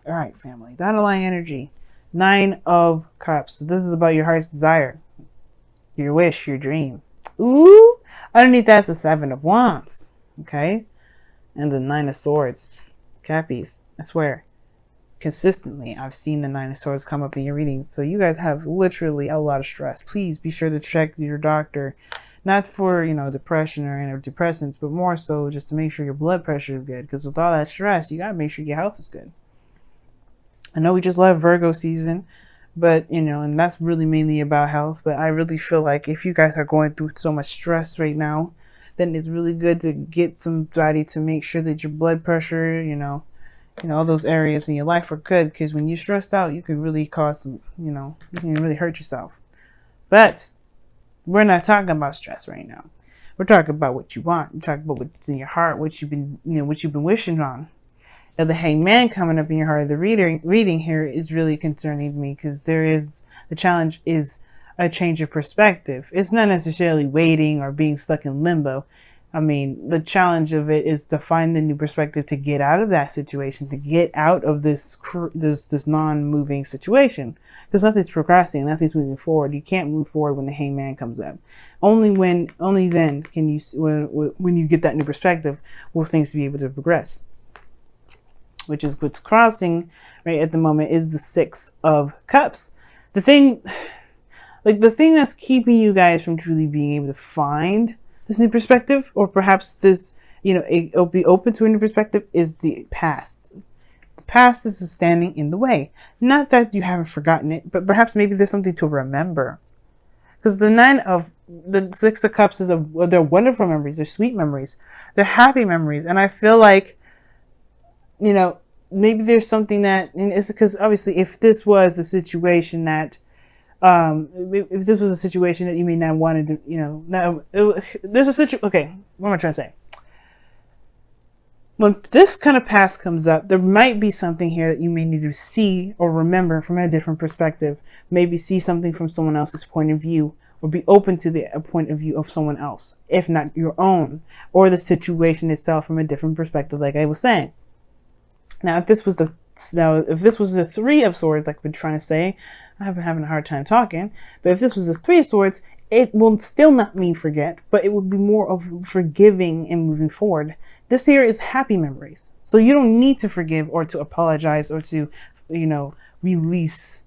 All right, family. The underlying energy. 9 of Cups. So this is about your heart's desire, your wish, your dream. Ooh. Underneath that's the 7 of Wands. Okay. And the 9 of Swords. Cappies. I swear. Consistently, I've seen the 9 of Swords come up in your readings. So you guys have literally a lot of stress. Please be sure to check your doctor. Not for, depression or antidepressants, but more so just to make sure your blood pressure is good. Because with all that stress, you got to make sure your health is good. I know we just left Virgo season, but, and that's really mainly about health. But I really feel like if you guys are going through so much stress right now, then it's really good to get somebody to make sure that your blood pressure, all those areas in your life are good. Because when you're stressed out, you can really cause some, you can really hurt yourself. But we're not talking about stress right now. We're talking about what you want. We're talking about what's in your heart, what you've been wishing on. Now, the Hangman coming up in your heart, the reading here is really concerning me because the challenge is a change of perspective. It's not necessarily waiting or being stuck in limbo. I mean, the challenge of it is to find the new perspective to get out of that situation, to get out of this non-moving situation. Because nothing's progressing, nothing's moving forward. You can't move forward when the Hangman comes up. Only then can you, when you get that new perspective, will things be able to progress. Which is what's crossing right at the moment is the 6 of Cups. The thing that's keeping you guys from truly being able to find this new perspective, or perhaps this, it'll be open to a new perspective, is the past. The past is standing in the way. Not that you haven't forgotten it, but perhaps maybe there's something to remember. Because the 6 of Cups is they're wonderful memories, they're sweet memories, they're happy memories, and I feel like, maybe there's something that, and it's because obviously if this was the situation that, if this was a situation that you may not wanted to, there's a situation, okay, what am I trying to say? When this kind of past comes up, there might be something here that you may need to see or remember from a different perspective. Maybe see something from someone else's point of view, or be open to the point of view of someone else, if not your own, or the situation itself from a different perspective, like I was saying. Now, if this was the 3 of Swords, like I've been trying to say, I've been having a hard time talking, but if this was the 3 of Swords, it will still not mean forget, but it would be more of forgiving and moving forward. This here is happy memories. So you don't need to forgive or to apologize or to, release,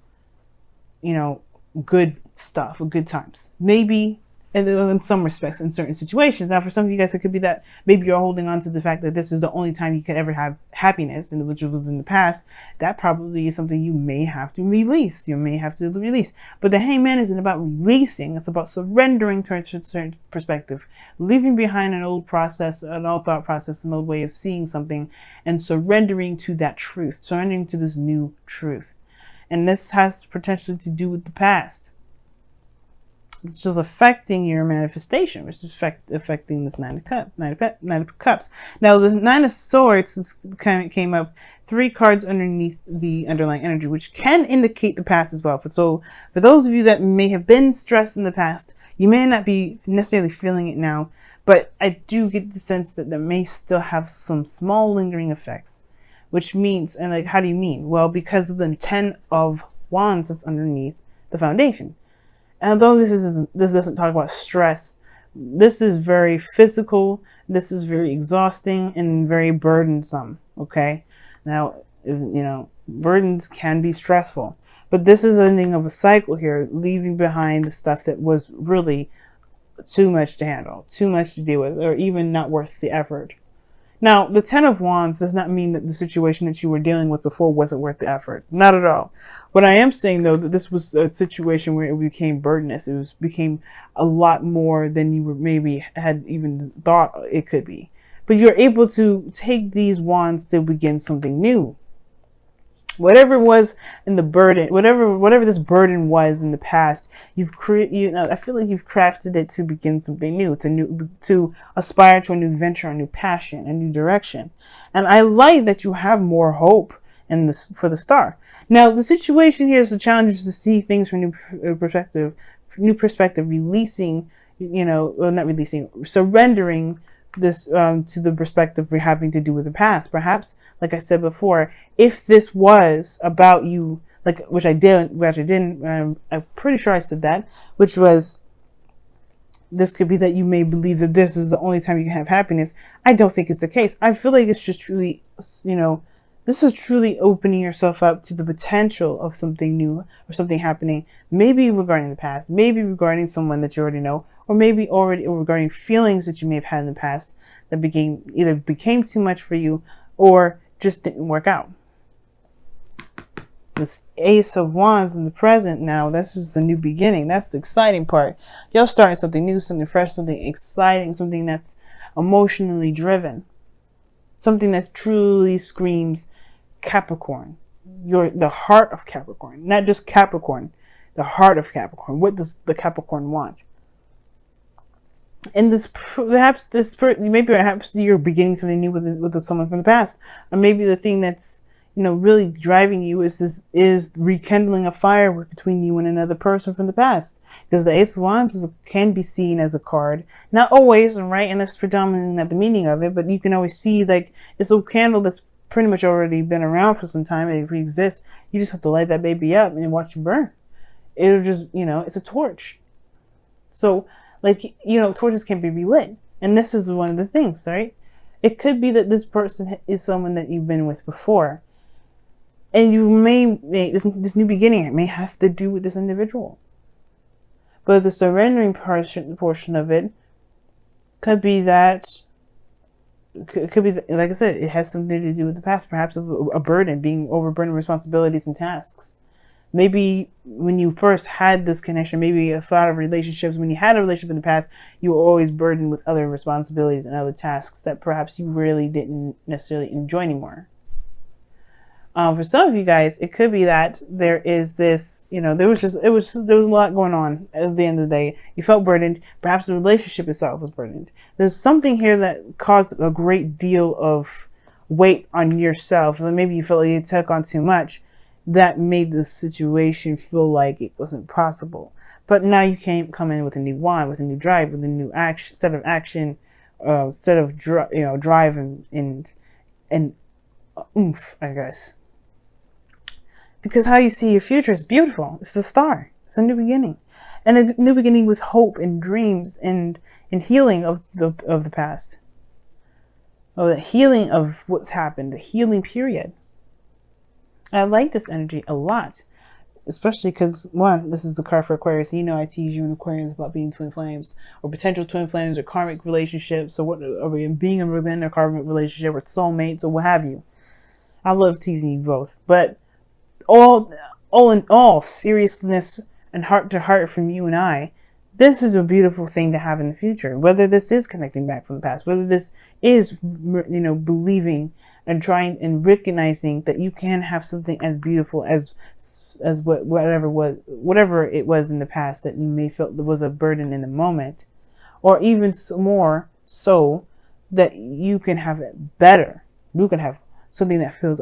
good stuff or good times. Maybe in some respects, in certain situations. Now, for some of you guys, it could be that maybe you're holding on to the fact that this is the only time you could ever have happiness, and which was in the past. That probably is something you may have to release. You may have to release. But the Hangman isn't about releasing. It's about surrendering to a certain perspective, leaving behind an old process, an old thought process, an old way of seeing something, and surrendering to that truth, surrendering to this new truth. And this has potentially to do with the past. It's just affecting your manifestation, which is affecting this 9 of Cups. Now, the 9 of Swords kind of came up 3 cards underneath the underlying energy, which can indicate the past as well. So, for those of you that may have been stressed in the past, you may not be necessarily feeling it now, but I do get the sense that there may still have some small lingering effects, which means, and like, how do you mean? Well, because of the 10 of Wands that's underneath the foundation. And although this doesn't talk about stress, this is very physical, this is very exhausting and very burdensome, okay? Now, burdens can be stressful, but this is ending of a cycle here, leaving behind the stuff that was really too much to handle, too much to deal with, or even not worth the effort. Now, the 10 of Wands does not mean that the situation that you were dealing with before wasn't worth the effort. Not at all. What I am saying, though, that this was a situation where it became burdenous. It became a lot more than you maybe had even thought it could be. But you're able to take these wands to begin something new. Whatever it was in the burden, whatever this burden was in the past, I feel like you've crafted it to begin something new, to aspire to a new venture, a new passion, a new direction. And I like that you have more hope in this for the star. Now, the situation here is the challenge is to see things from new perspective, releasing, not releasing, surrendering this to the perspective we're having to do with the past. Perhaps, like I said before, if this was about you, like which I didn't, I'm pretty sure I said that, which was, this could be that you may believe that this is the only time you can have happiness. I don't think it's the case. I feel like it's just truly, this is truly opening yourself up to the potential of something new or something happening, maybe regarding the past, maybe regarding someone that you already know, or maybe already regarding feelings that you may have had in the past that became too much for you or just didn't work out. This Ace of Wands in the present now, this is the new beginning. That's the exciting part. You're starting something new, something fresh, something exciting, something that's emotionally driven. Something that truly screams Capricorn. You're the heart of Capricorn. Not just Capricorn, the heart of Capricorn. What does the Capricorn want? And perhaps you're beginning something new with someone from the past. Or maybe the thing that's really driving you is rekindling a fire between you and another person from the past. Because the Ace of Wands can be seen as a card. Not always, right? And that's predominantly not the meaning of it, but you can always see, like, it's a candle that's pretty much already been around for some time. It exists. You just have to light that baby up and watch it burn. It'll just, it's a torch. So, like, torches can be relit. And this is one of the things, right? It could be that this person is someone that you've been with before. And you may, this new beginning, it may have to do with this individual. But the surrendering portion of it could be that, like I said, it has something to do with the past, perhaps a burden, being overburdened with responsibilities and tasks. Maybe when you first had this connection, maybe a thought of relationships, when you had a relationship in the past, you were always burdened with other responsibilities and other tasks that perhaps you really didn't necessarily enjoy anymore. For some of you guys, it could be that there is this, there was a lot going on at the end of the day. You felt burdened. Perhaps the relationship itself was burdened. There's something here that caused a great deal of weight on yourself. And maybe you felt like you took on too much. That made the situation feel like it wasn't possible. But now you can come in with a new wand, with a new drive, with a new set of action, drive and oomph, I guess. Because how you see your future is beautiful. It's the star. It's a new beginning. And a new beginning with hope and dreams and healing of the past. Or the healing of what's happened. The healing period. I like this energy a lot. Especially because, one, this is the card for Aquarius. I tease you in Aquarius about being twin flames. Or potential twin flames or karmic relationships. Or being within a karmic relationship or soulmates or what have you. I love teasing you both. But all in all, seriousness and heart to heart from you and I, this is a beautiful thing to have in the future. Whether this is connecting back from the past, whether this is, believing and trying and recognizing that you can have something as beautiful as whatever it was in the past that you may feel was a burden in the moment, or even more so that you can have it better. You can have something that feels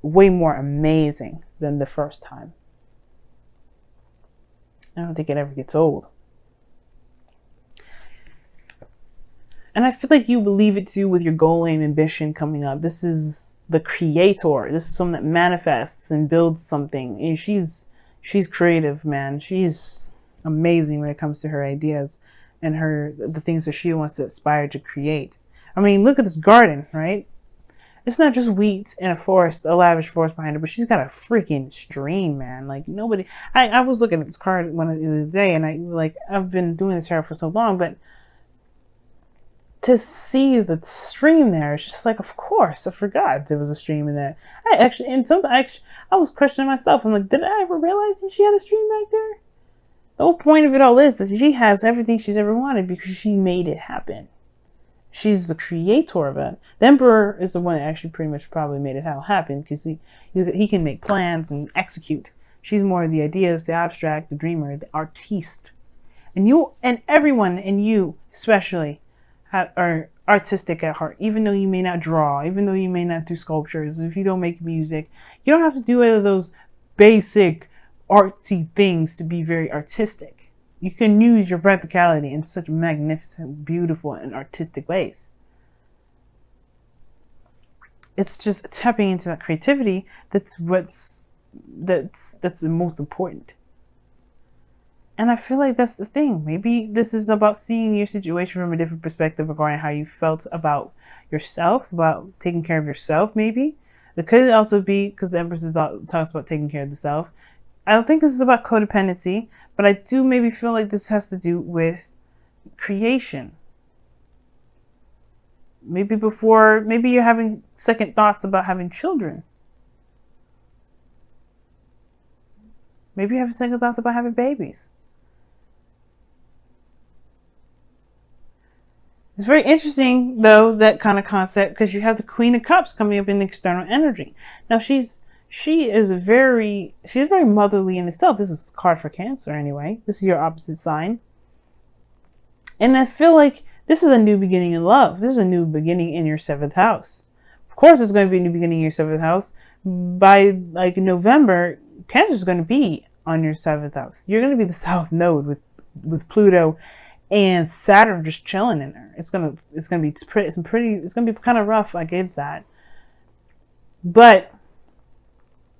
way more amazing than the first time. I don't think it ever gets old. And I feel like you believe it too with your goal, aim, ambition coming up. This is the creator. This is someone that manifests and builds something. And she's creative, man. She's amazing when it comes to her ideas and the things that she wants to aspire to create. I mean, look at this garden, right? It's not just wheat and a lavish forest behind her, but she's got a freaking stream, man. Like, nobody... I was looking at this card the other day, and I've been doing this tarot for so long, but to see the stream there, it's just like, of course, I forgot there was a stream in there. I was questioning myself. I'm like, did I ever realize that she had a stream back there? The whole point of it all is that she has everything she's ever wanted because she made it happen. She's the creator of it. The Emperor is the one that actually pretty much probably made it happen because he can make plans and execute. She's more of the ideas, the abstract, the dreamer, the artiste. And you and everyone, and you especially, are artistic at heart. Even though you may not draw, even though you may not do sculptures, if you don't make music, you don't have to do any of those basic artsy things to be very artistic. You can use your practicality in such magnificent, beautiful, and artistic ways. it's just tapping into that creativity that's the most important. And I feel like that's the thing. Maybe this is about seeing your situation from a different perspective regarding how you felt about yourself, about taking care of yourself, maybe. It could also be, because the Empress talks about taking care of the self. I don't think this is about codependency, but I do maybe feel like this has to do with creation. Maybe you're having second thoughts about having children. Maybe you have second thoughts about having babies. It's very interesting, though, that kind of concept, because you have the Queen of Cups coming up in the external energy. Now, she is very motherly in itself. This is a card for Cancer, anyway. This is your opposite sign. And I feel like this is a new beginning in love. This is a new beginning in your 7th house. Of course, it's going to be a new beginning in your 7th house. By, like, November, Cancer is going to be on your 7th house. You're going to be the South Node with Pluto and Saturn just chilling in there. It's gonna be kind of rough. I get that, but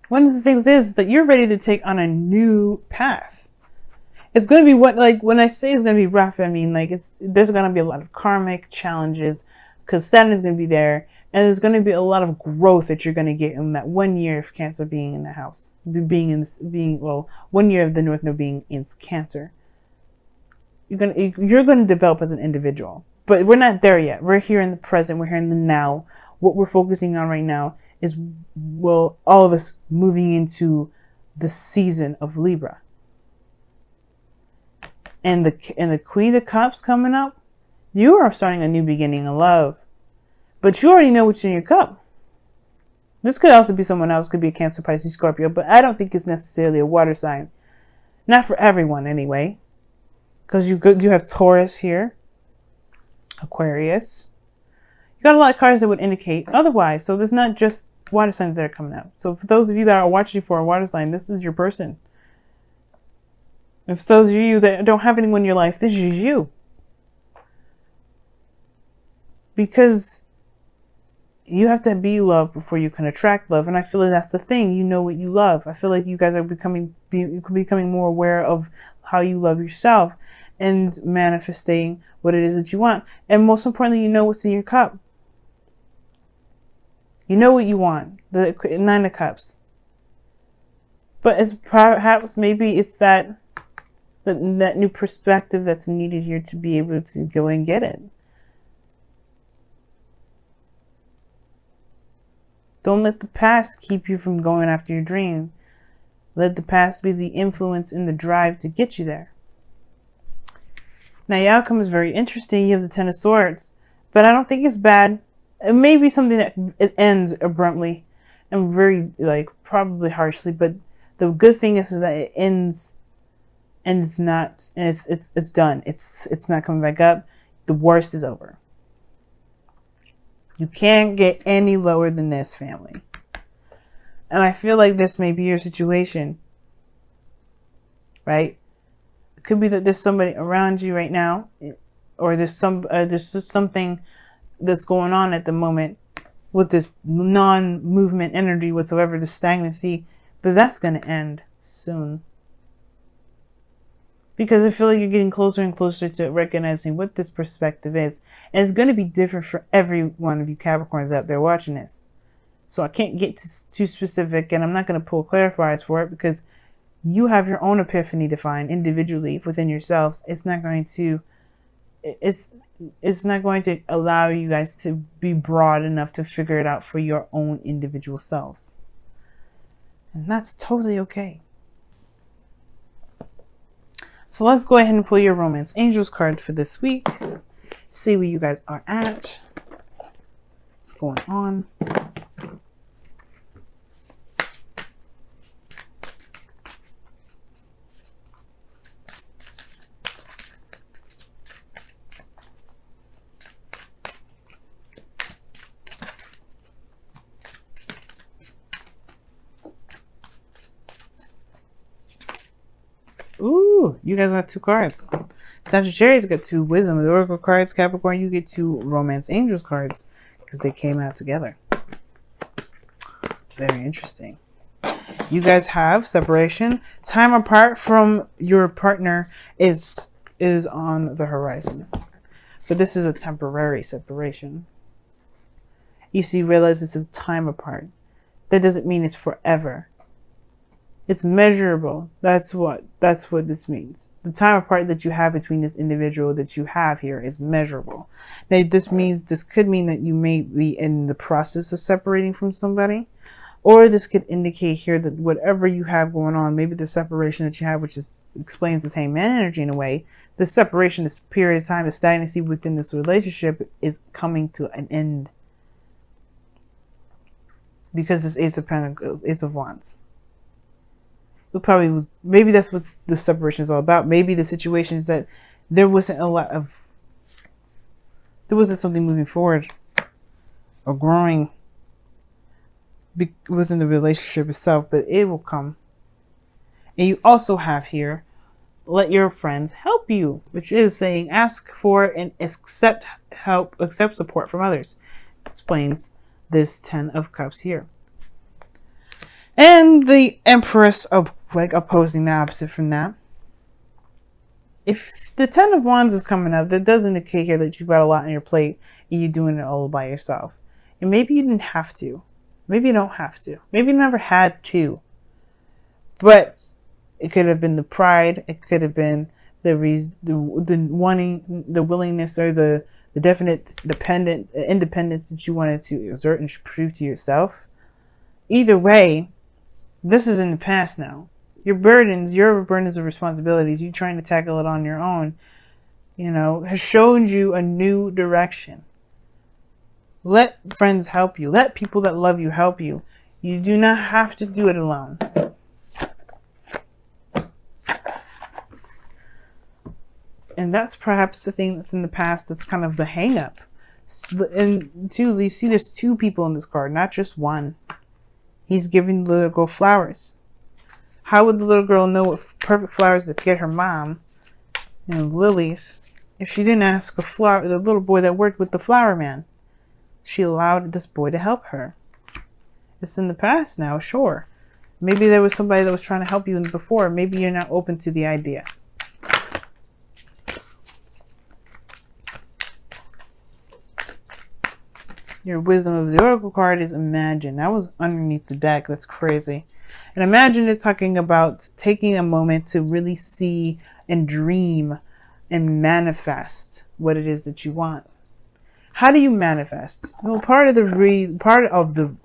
one of the things is that you're ready to take on a new path. It's gonna be when I say it's gonna be rough, I mean like there's gonna be a lot of karmic challenges because Saturn is gonna be there, and there's gonna be a lot of growth that you're gonna get in that 1 year of Cancer being in the house, 1 year of the North Node being in Cancer. You're gonna develop as an individual, but we're not there yet. We're here in the present. We're here in the now. What we're focusing on right now is, all of us moving into the season of Libra, and the Queen of Cups coming up. You are starting a new beginning of love, but you already know what's in your cup. This could also be someone else. Could be a Cancer, Pisces, Scorpio, but I don't think it's necessarily a water sign. Not for everyone, anyway. Because you have Taurus here, Aquarius. You got a lot of cards that would indicate otherwise. So there's not just water signs that are coming out. So for those of you that are watching for a water sign, this is your person. If those of you that don't have anyone in your life, this is you. Because you have to be loved before you can attract love. And I feel like that's the thing. You know what you love. I feel like you guys are becoming more aware of how you love yourself and manifesting what it is that you want. And most importantly, you know what's in your cup. You know what you want. The 9 of Cups. But it's perhaps maybe it's that new perspective that's needed here to be able to go and get it. Don't let the past keep you from going after your dream. Let the past be the influence and the drive to get you there. Now, your outcome is very interesting. You have the 10 of Swords, but I don't think it's bad. It may be something that it ends abruptly and very, probably harshly, but the good thing is that it ends and it's not, and it's done. It's not coming back up. The worst is over. You can't get any lower than this, family. And I feel like this may be your situation, right? It could be that there's somebody around you right now, or there's just something that's going on at the moment with this non-movement energy whatsoever, the stagnancy, but that's going to end soon. Because I feel like you're getting closer and closer to recognizing what this perspective is. And it's going to be different for every one of you Capricorns out there watching this. So I can't get too specific, and I'm not going to pull clarifiers for it because you have your own epiphany to find individually within yourselves. It's not going to allow you guys to be broad enough to figure it out for your own individual selves. And that's totally okay. So let's go ahead and pull your Romance Angels cards for this week. See where you guys are at. What's going on? Ooh, you guys got 2 cards. Sagittarius got 2 Wisdom and Oracle cards. Capricorn, you get 2 Romance Angels cards because they came out together. Very interesting. You guys have separation. Time apart from your partner is on the horizon. But this is a temporary separation. You see, realize this is time apart. That doesn't mean it's forever. It's measurable. That's what this means. The time apart that you have between this individual that you have here is measurable. Now, this could mean that you may be in the process of separating from somebody, or this could indicate here that whatever you have going on, maybe the separation that you have, which explains the same energy in a way, the separation, this period of time, the stagnancy within this relationship is coming to an end. Because this Ace of Pentacles, Ace of Wands. It probably was, maybe that's what the separation is all about. Maybe the situation is that there wasn't something moving forward or growing within the relationship itself, but it will come. And you also have here, let your friends help you, which is saying ask for and accept help, accept support from others. Explains this 10 of Cups here. And the Empress of opposing the opposite from that. If the 10 of Wands is coming up, that does indicate here that you've got a lot on your plate and you're doing it all by yourself. And maybe you didn't have to. Maybe you don't have to. Maybe you never had to. But it could have been the pride. It could have been the wanting, the willingness, or the definite independence that you wanted to exert and prove to yourself. Either way, this is in the past now. Your burdens of responsibilities, you trying to tackle it on your own, has shown you a new direction. Let friends help you. Let people that love you help you. You do not have to do it alone. And that's perhaps the thing that's in the past that's kind of the hang up. And two, you see there's two people in this card, not just one. He's giving the little girl flowers. How would the little girl know what perfect flowers to get her mom, lilies, if she didn't ask the little boy that worked with the flower man? She allowed this boy to help her. It's in the past now, sure. Maybe there was somebody that was trying to help you before. Maybe you're not open to the idea. Your wisdom of the Oracle card is imagine. That was underneath the deck. That's crazy. And imagine is talking about taking a moment to really see and dream and manifest what it is that you want. How do you manifest? Well, part of the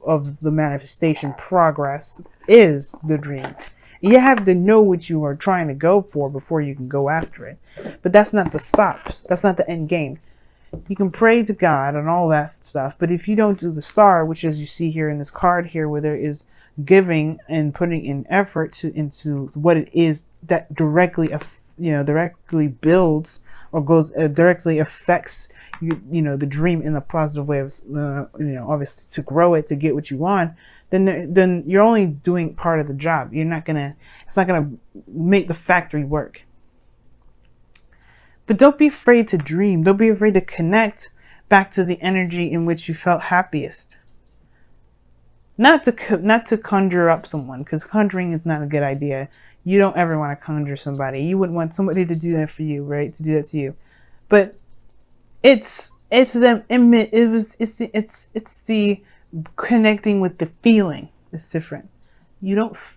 manifestation progress is the dream. You have to know what you are trying to go for before you can go after it. But that's not the stops. That's not the end game. You can pray to God and all that stuff, but if you don't do the star, which as you see here in this card here, where there is giving and putting in effort into what it is that directly builds or goes directly affects the dream in a positive way of obviously to grow it, to get what you want, then you're only doing part of the job. It's not gonna make the factory work. But don't be afraid to dream. Don't be afraid to connect back to the energy in which you felt happiest. Not to conjure up someone, because conjuring is not a good idea. You don't ever want to conjure somebody. You wouldn't want somebody to do that for you, right? To do that to you. But it's the connecting with the feeling. It's different.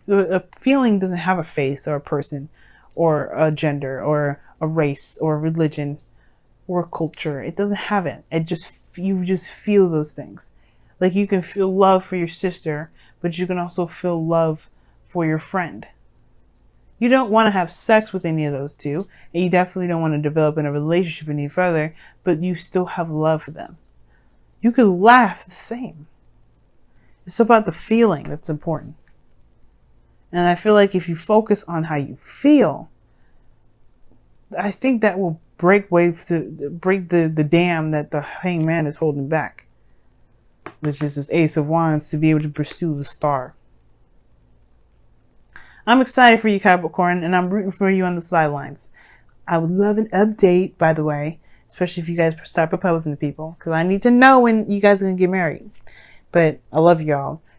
A feeling doesn't have a face or a person or a gender or a race or a religion or a culture. It doesn't have it. You just feel those things. Like you can feel love for your sister, but you can also feel love for your friend. You don't want to have sex with any of those two, and you definitely don't want to develop in a relationship any further, but you still have love for them. You could laugh the same. It's about the feeling that's important. And I feel like if you focus on how you feel, I think that will break the dam that the Hanged Man is holding back. Which is this Ace of Wands, to be able to pursue the star. I'm excited for you, Capricorn, and I'm rooting for you on the sidelines. I would love an update, by the way, especially if you guys start proposing to people, because I need to know when you guys are going to get married. But I love y'all.